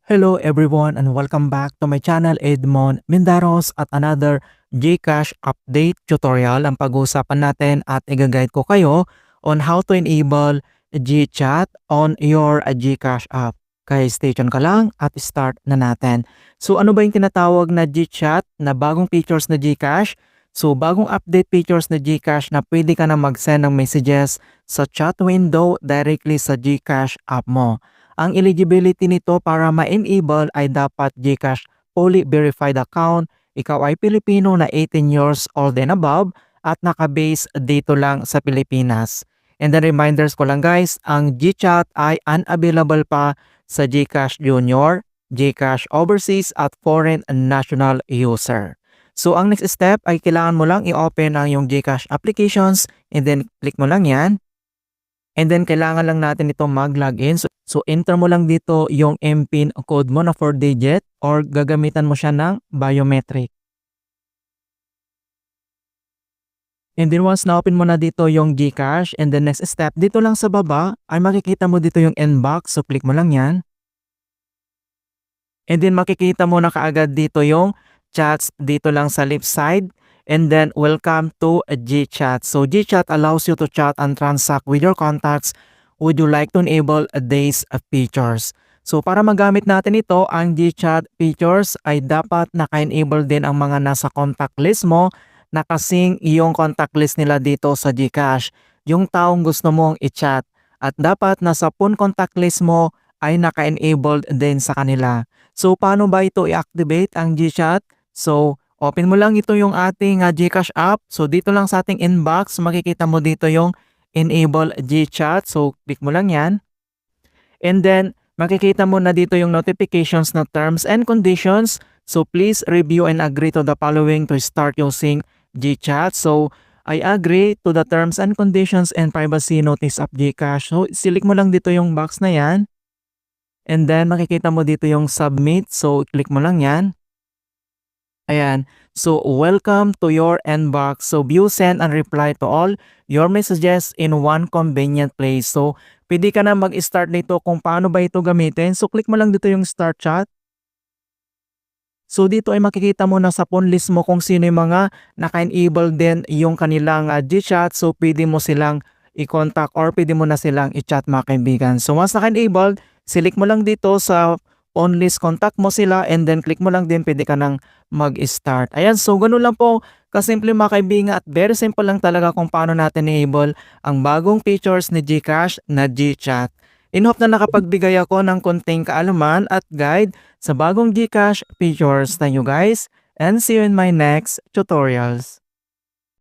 Hello everyone and welcome back to my channel Edmond Mindaros at another GCash update tutorial. Ang pag-uusapan natin at i-guide ko kayo on how to enable GChat on your GCash app. Kaya stay tuned ka lang at start na natin. So ano ba yung tinatawag na GChat na bagong features na GCash? So bagong update features na GCash na pwede ka na mag-send ng messages sa chat window directly sa GCash app mo. Ang eligibility nito para ma-enable ay dapat GCash fully verified account, ikaw ay Pilipino na 18 years old and above at naka-base dito lang sa Pilipinas. And then reminders ko lang guys, ang GChat ay unavailable pa sa GCash Junior, GCash Overseas at Foreign National User. So ang next step ay kailangan mo lang i-open ang yung GCash applications and then click mo lang yan. And then kailangan lang natin ito mag-login. So enter mo lang dito yung MPIN code mo na 4 digit or gagamitan mo siya ng biometric. And then once na-open mo na dito yung GCash and the next step dito lang sa baba ay makikita mo dito yung inbox. So click mo lang yan. And then makikita mo na kaagad dito yung chats dito lang sa left side. And then welcome to GChat. So GChat allows you to chat and transact with your contacts. Would you like to enable these features? So para magamit natin ito, ang GChat features ay dapat naka-enable din ang mga nasa contact list mo na kasing iyong contact list nila dito sa GCash. Yung taong gusto mong i-chat at dapat nasa phone contact list mo ay naka-enabled din sa kanila. So paano ba ito i-activate ang GChat? So open mo lang ito yung ating GCash app. So dito lang sa ating inbox, makikita mo dito yung enable GChat. So click mo lang yan. And then makikita mo na dito yung notifications na terms and conditions. So please review and agree to the following to start using GChat. So I agree to the terms and conditions and privacy notice of GCash. So select mo lang dito yung box na yan. And then makikita mo dito yung submit. So click mo lang yan. Ayan. So, welcome to your inbox. So, view, send, and reply to all your messages in one convenient place. So, pwede ka na mag-start nito kung paano ba ito gamitin. So, click mo lang dito yung start chat. So, dito ay makikita mo na sa phone list mo kung sino yung mga naka-enable din yung kanilang GChat. So, pwede mo silang i-contact or pwede mo na silang i-chat mga kaibigan. So, once naka-enabled, select mo lang dito sa phone list, contact mo sila and then click mo lang din, pwede ka nang mag-start. Ayan, so ganun lang po kasimple mga kaibigan at very simple lang talaga kung paano natin enable ang bagong features ni GCash na GChat. In hope na nakapagbigay ako ng konting kaalaman at guide sa bagong GCash features. Thank you guys and see you in my next tutorials.